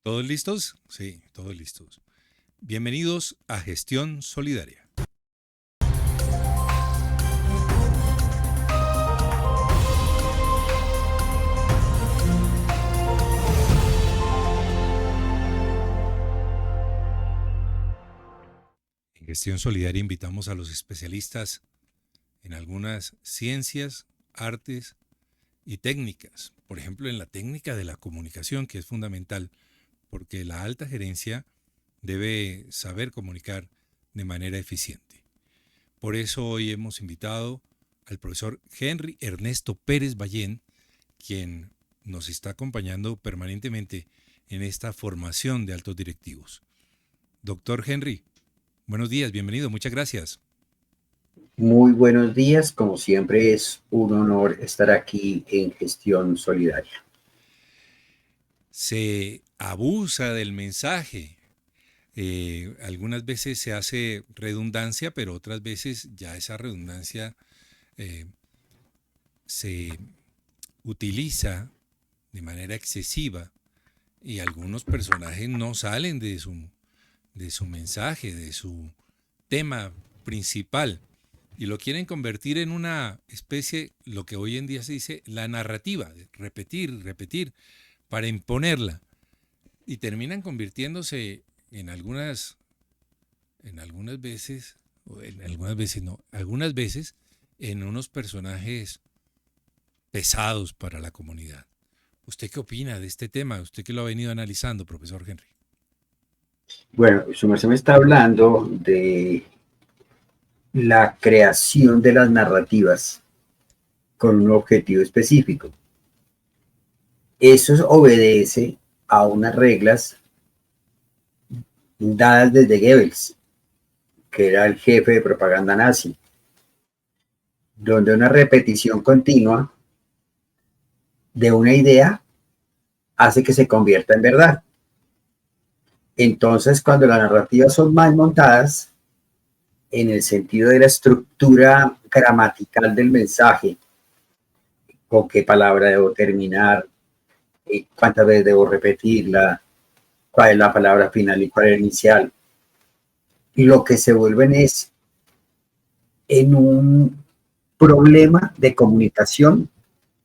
¿Todos listos? Sí, todos listos. Bienvenidos a Gestión Solidaria. En Gestión Solidaria invitamos a los especialistas en algunas ciencias, artes y técnicas. Por ejemplo, en la técnica de la comunicación, que es fundamental, porque la alta gerencia debe saber comunicar de manera eficiente. Por eso hoy hemos invitado al profesor Henry Ernesto Pérez Ballén, quien nos está acompañando permanentemente en esta formación de altos directivos. Doctor Henry, buenos días, bienvenido, muchas gracias. Muy buenos días, como siempre es un honor estar aquí en Gestión Solidaria. Se abusa del mensaje. Algunas veces se hace redundancia, pero otras veces ya esa redundancia eh, se utiliza de manera excesiva y algunos personajes no salen de su mensaje, de su tema principal y lo quieren convertir en una especie, lo que hoy en día se dice, la narrativa, de repetir, repetir, para imponerla y terminan convirtiéndose en algunas veces, o en algunas veces no, algunas veces en unos personajes pesados para la comunidad. ¿Usted qué opina de este tema? Usted que lo ha venido analizando, profesor Henry. Bueno, su merced me está hablando de la creación de las narrativas con un objetivo específico. Eso obedece a unas reglas dadas desde Goebbels, que era el jefe de propaganda nazi, donde una repetición continua de una idea hace que se convierta en verdad. Entonces, cuando las narrativas son mal montadas, en el sentido de la estructura gramatical del mensaje, con qué palabra debo terminar, cuántas veces debo repetirla, cuál es la palabra final y cuál es la inicial, y lo que se vuelven es en un problema de comunicación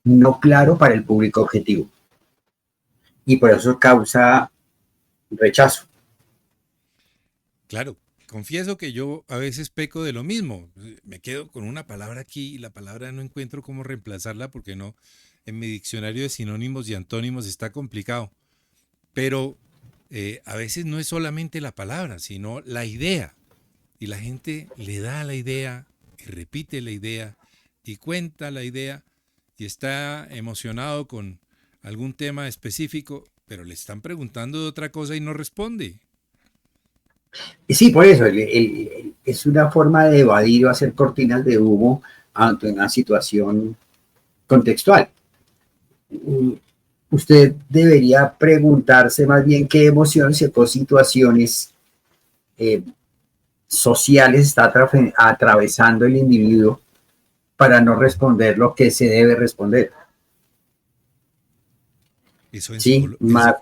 no claro para el público objetivo. Y por eso causa rechazo. Claro, confieso que yo a veces peco de lo mismo. Me quedo con una palabra aquí y la palabra no encuentro cómo reemplazarla porque no, en mi diccionario de sinónimos y antónimos está complicado. Pero a veces no es solamente la palabra, sino la idea. Y la gente le da a la idea y repite la idea y cuenta la idea y está emocionado con algún tema específico, pero le están preguntando de otra cosa y no responde. Y sí, por eso es una forma de evadir o hacer cortinas de humo ante una situación contextual. Usted debería preguntarse más bien qué emociones o situaciones eh, sociales está atravesando el individuo para no responder lo que se debe responder. Eso ¿Sí? Más,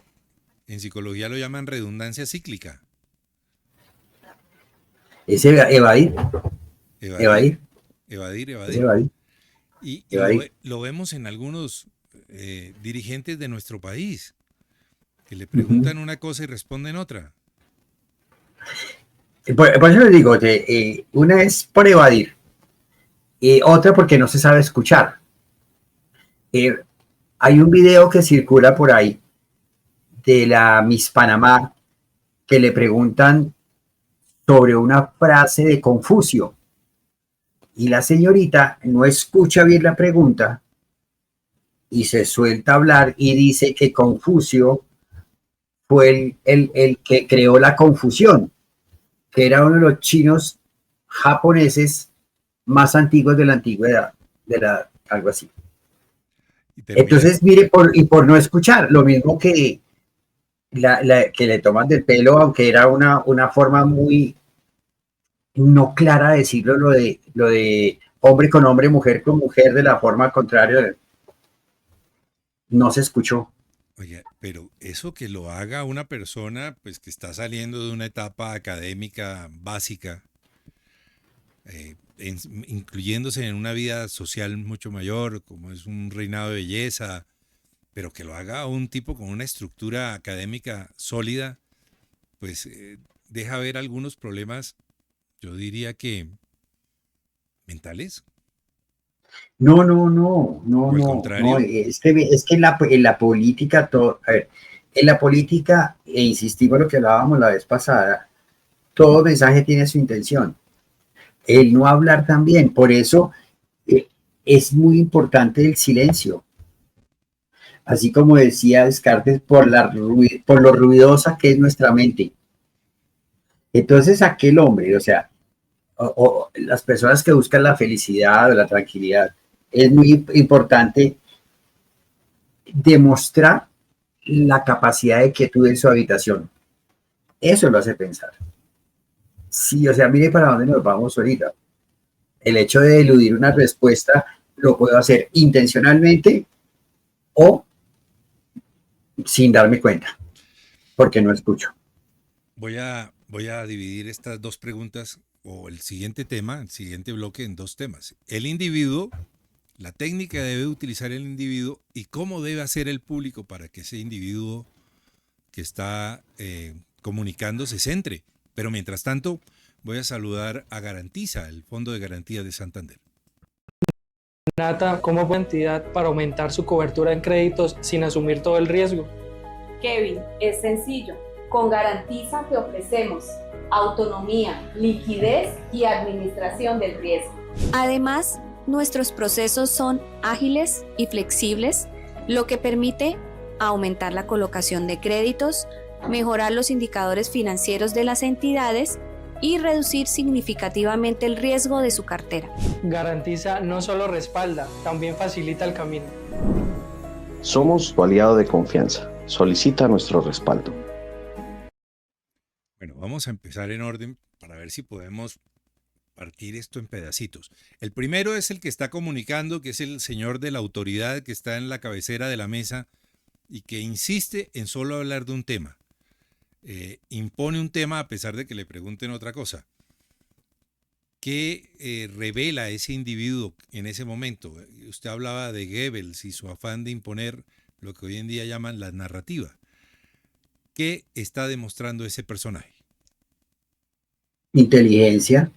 en psicología lo llaman redundancia cíclica. es evadir, Evadir, evadir, evadir, es evadir. evadir, Y evadir. lo vemos en algunos dirigentes de nuestro país, que le Uh -huh. preguntan una cosa y responden otra. Por eso les digo que una es por evadir, otra porque no se sabe escuchar. Eh, hay un video que circula por ahí de la Miss Panamá que le preguntan sobre una frase de Confucio y la señorita no escucha bien la pregunta y se suelta a hablar y dice que Confucio fue el que creó la confusión, que era uno de los chinos japoneses más antiguos de la antigüedad, algo así. Y terminan, Entonces, mire, por no escuchar, lo mismo que que le toman del pelo, aunque era una forma muy no clara de decirlo, lo de hombre con hombre, mujer con mujer, de la forma contraria, no se escuchó. Oye, pero eso que lo haga una persona pues que está saliendo de una etapa académica básica, incluyéndose en una vida social mucho mayor, como es un reinado de belleza, pero que lo haga un tipo con una estructura académica sólida, pues deja ver algunos problemas, yo diría que mentales, No, no, no, no, o al no, no, contrario. es que en la política, todo, a ver, en la política, e insistimos en lo que hablábamos la vez pasada, todo mensaje tiene su intención. El no hablar también, por eso eh, es muy importante el silencio. Así como decía Descartes, por lo ruidosa que es nuestra mente. Entonces, aquel hombre, o sea, o las personas que buscan la felicidad o la tranquilidad, es muy importante demostrar la capacidad de quietud en su habitación. Eso lo hace pensar. Sí, o sea, mire para dónde nos vamos ahorita. El hecho de eludir una respuesta lo puedo hacer intencionalmente o sin darme cuenta, porque no escucho. Voy a dividir estas dos preguntas o el siguiente tema, el siguiente bloque en dos temas. El individuo, la técnica que debe utilizar el individuo y cómo debe hacer el público para que ese individuo que está comunicando se centre. Pero mientras tanto, voy a saludar a Garantiza, el Fondo de Garantía de Santander. Nata, ¿cómo puede entidad para aumentar su cobertura en créditos sin asumir todo el riesgo? Kevin, es sencillo. Con Garantiza te ofrecemos autonomía, liquidez y administración del riesgo. Además, nuestros procesos son ágiles y flexibles, lo que permite aumentar la colocación de créditos, mejorar los indicadores financieros de las entidades y reducir significativamente el riesgo de su cartera. Garantiza no solo respalda, también facilita el camino. Somos tu aliado de confianza. Solicita nuestro respaldo. Bueno, vamos a empezar en orden para ver si podemos partir esto en pedacitos. El primero es el que está comunicando, que es el señor de la autoridad que está en la cabecera de la mesa y que insiste en solo hablar de un tema. Impone un tema a pesar de que le pregunten otra cosa. ¿Qué revela ese individuo en ese momento? Usted hablaba de Goebbels y su afán de imponer lo que hoy en día llaman la narrativa. ¿Qué está demostrando ese personaje? Inteligencia.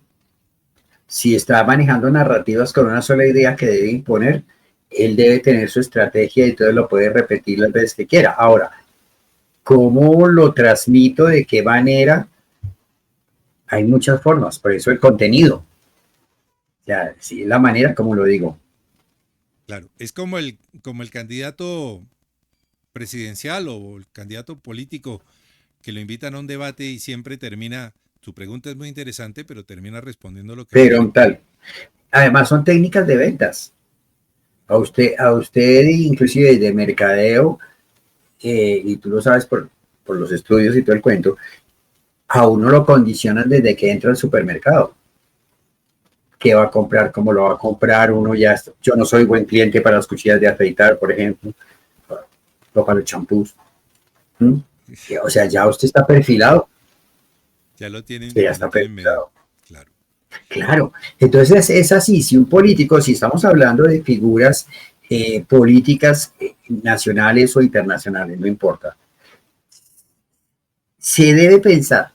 Si está manejando narrativas con una sola idea que debe imponer, él debe tener su estrategia y entonces lo puede repetir las veces que quiera. Ahora, ¿cómo lo transmito? ¿De qué manera? Hay muchas formas, por eso el contenido. O sea, sí, es la manera como lo digo. Claro, es como el candidato presidencial o el candidato político que lo invitan a un debate y siempre termina, su pregunta es muy interesante, pero termina respondiendo lo que Pero quiere. tal. Además son técnicas de ventas. A usted inclusive de mercadeo, y tú lo sabes por los estudios y todo el cuento, a uno lo condicionan desde que entra al supermercado. ¿Qué va a comprar? ¿Cómo lo va a comprar? Uno ya, yo no soy buen cliente para las cuchillas de afeitar, por ejemplo, o para los champús. ¿Mm? O sea, ya usted está perfilado. Ya lo tienen, Ya ya lo está tienen medido. perfilado. Claro. Claro. Entonces es así. Si un político, si estamos hablando de figuras políticas nacionales o internacionales, no importa, se debe pensar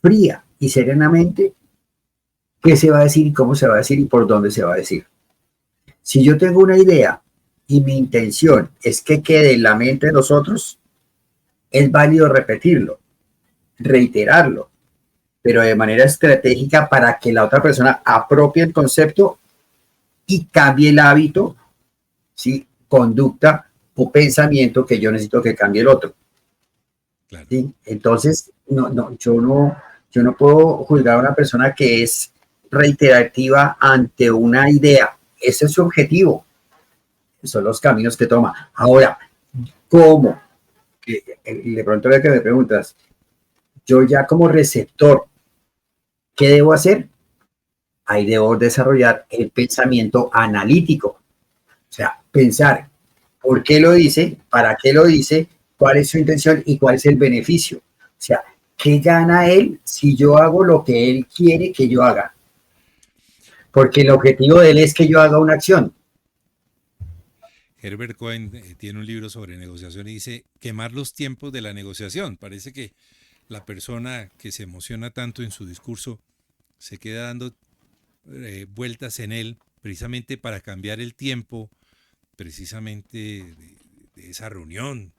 fría y serenamente qué se va a decir y cómo se va a decir y por dónde se va a decir. Si yo tengo una idea y mi intención es que quede en la mente de los otros, es válido repetirlo, reiterarlo, pero de manera estratégica para que la otra persona apropie el concepto y cambie el hábito, ¿sí? Conducta o pensamiento que yo necesito que cambie el otro. Claro. ¿Sí? Entonces, yo no puedo juzgar a una persona que es reiterativa ante una idea. Ese es su objetivo. Son los caminos que toma. Ahora, ¿cómo? De pronto lo que me preguntas, yo ya como receptor, ¿qué debo hacer? Ahí debo desarrollar el pensamiento analítico. O sea, pensar por qué lo dice, para qué lo dice, cuál es su intención y cuál es el beneficio. O sea, ¿qué gana él si yo hago lo que él quiere que yo haga? Porque el objetivo de él es que yo haga una acción. Herbert Cohen tiene un libro sobre negociación y dice quemar los tiempos de la negociación. Parece que la persona que se emociona tanto en su discurso se queda dando vueltas en él precisamente para cambiar el tiempo precisamente de esa reunión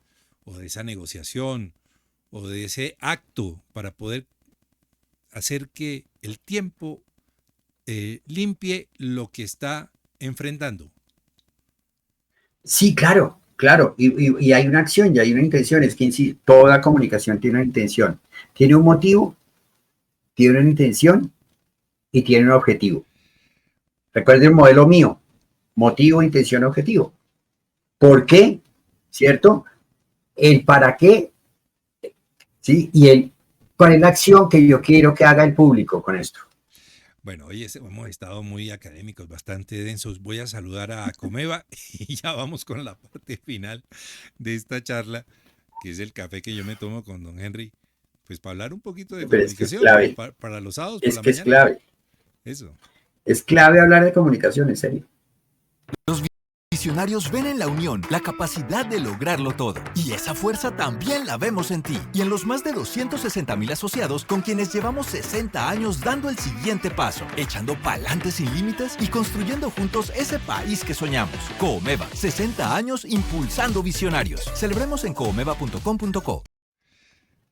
o de esa negociación o de ese acto para poder hacer que el tiempo limpie lo que está enfrentando. Sí, claro, claro. Y hay una acción y hay una intención. Es que en sí, toda comunicación tiene una intención. Tiene un motivo, tiene una intención y tiene un objetivo. Recuerden el modelo mío. Motivo, intención, objetivo. ¿Por qué? ¿Cierto? El para qué, ¿sí? Y el cuál es la acción que yo quiero que haga el público con esto. Bueno, hoy hemos estado muy académicos, bastante densos. Voy a saludar a Comeva y ya vamos con la parte final de esta charla, que es el café que yo me tomo con don Henry, pues para hablar un poquito de Pero es que es comunicación, clave. para los sábados por Es la que es mañana. clave. Eso. Es clave hablar de comunicación, en serio. Los visionarios ven en la unión la capacidad de lograrlo todo. Y esa fuerza también la vemos en ti y en los más de 260,000 asociados con quienes llevamos 60 años dando el siguiente paso, echando pa'lante sin límites y construyendo juntos ese país que soñamos. Coomeva, 60 años impulsando visionarios. Celebremos en coomeva.com.co.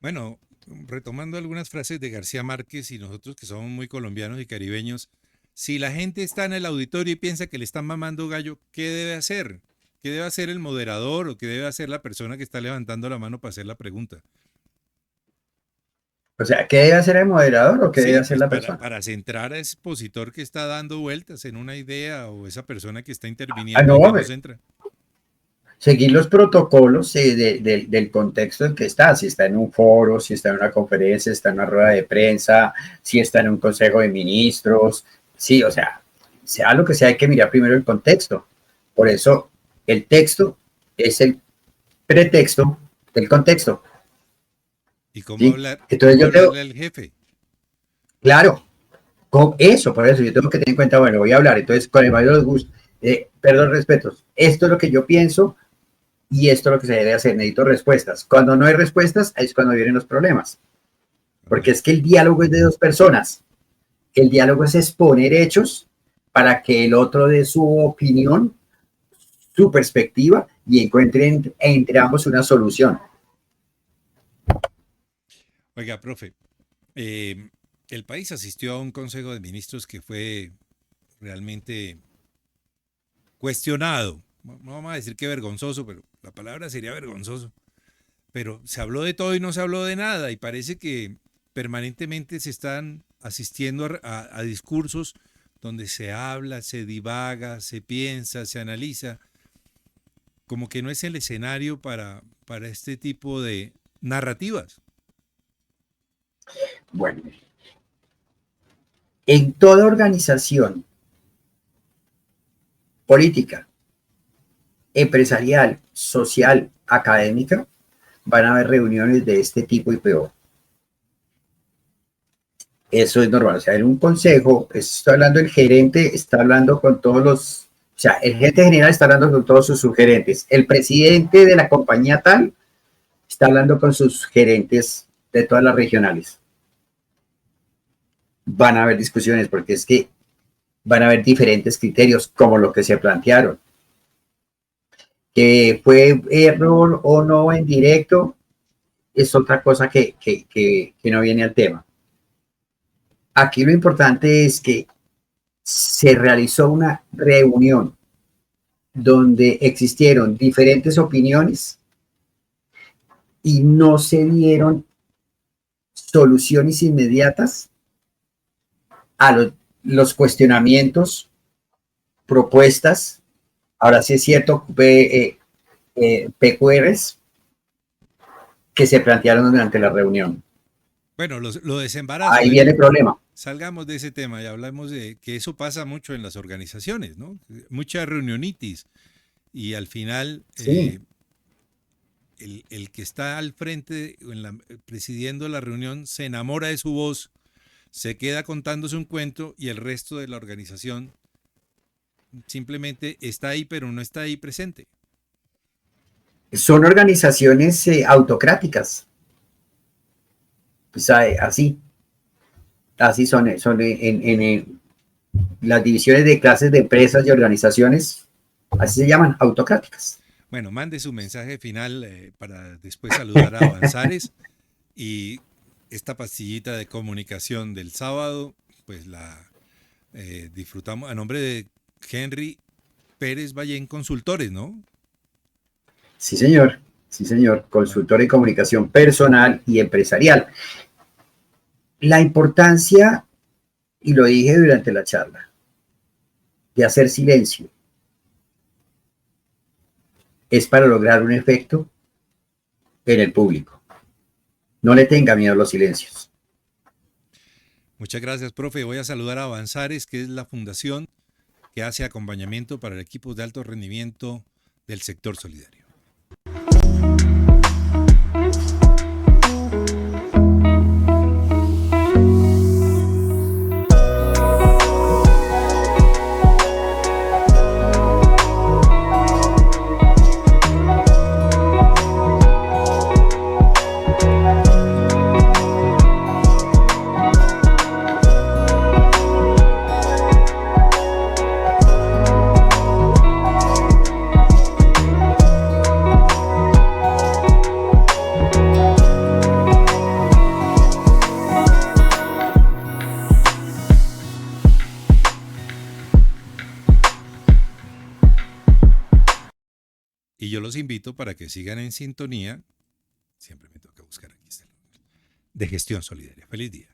Bueno, retomando algunas frases de García Márquez y nosotros que somos muy colombianos y caribeños, si la gente está en el auditorio y piensa que le están mamando gallo, ¿qué debe hacer? ¿Qué debe hacer el moderador o qué debe hacer la persona que está levantando la mano para hacer la pregunta? O sea, ¿qué debe hacer el moderador o qué debe hacer pues la persona? para centrar a ese expositor que está dando vueltas en una idea o esa persona que está Ah, interviniendo no, y que no centra. seguir los protocolos del contexto en que está, si está en un foro, si está en una conferencia, si está en una rueda de prensa, si está en un consejo de ministros, sí, o sea lo que sea, hay que mirar primero el contexto. Por eso el texto es el pretexto del contexto. ¿Y cómo ¿Sí? hablar, Entonces cómo yo tengo, hablarle al jefe? claro, con eso, por eso yo tengo que tener en cuenta, bueno, voy a hablar, entonces con el mayor gusto, perdón, respetos, esto es lo que yo pienso y esto es lo que se debe hacer, necesito respuestas. Cuando no hay respuestas, es cuando vienen los problemas, porque es que el diálogo es de dos personas, el diálogo es exponer hechos para que el otro dé su opinión, su perspectiva y encuentren entre ambos una solución. Oiga, profe, el país asistió a un consejo de ministros que fue realmente cuestionado. No vamos a decir que vergonzoso, pero la palabra sería vergonzoso. Pero se habló de todo y no se habló de nada y parece que permanentemente se están asistiendo a discursos donde se habla, se divaga, se piensa, se analiza, como que no es el escenario para este tipo de narrativas. Bueno, en toda organización política, empresarial, social, académica, van a haber reuniones de este tipo y peor. Eso es normal. O sea, en un consejo, está hablando el gerente, está hablando con todos los, o sea, el gerente general está hablando con todos sus subgerentes. El presidente de la compañía tal está hablando con sus gerentes de todas las regionales. Van a haber discusiones porque es que van a haber diferentes criterios como lo que se plantearon. Que fue error o no en directo es otra cosa que no viene al tema. Aquí lo importante es que se realizó una reunión donde existieron diferentes opiniones y no se dieron soluciones inmediatas a los cuestionamientos, propuestas. Ahora sí es cierto, PQRs que se plantearon durante la reunión. Bueno, lo desembarazo. Ahí viene el problema. Salgamos de ese tema y hablamos de que eso pasa mucho en las organizaciones, ¿no? Mucha reunionitis. y al final Sí. el que está al frente, presidiendo la reunión, se enamora de su voz, se queda contándose un cuento y el resto de la organización simplemente está ahí, pero no está ahí presente. Son organizaciones autocráticas. Pues, así son en las divisiones de clases de empresas y organizaciones, así se llaman, autocráticas. Bueno, mande su mensaje final para después saludar a Avanzares y esta pastillita de comunicación del sábado, pues la disfrutamos a nombre de Henry Pérez Ballén Consultores, ¿no? Sí, señor. Sí, señor. Consultor de comunicación personal y empresarial. La importancia, y lo dije durante la charla, de hacer silencio es para lograr un efecto en el público. No le tenga miedo a los silencios. Muchas gracias, profe. Voy a saludar a Avanzares, que es la fundación que hace acompañamiento para equipos de alto rendimiento del sector solidario. Y yo los invito para que sigan en sintonía. Siempre me toca buscar aquí de Gestión Solidaria. Feliz día.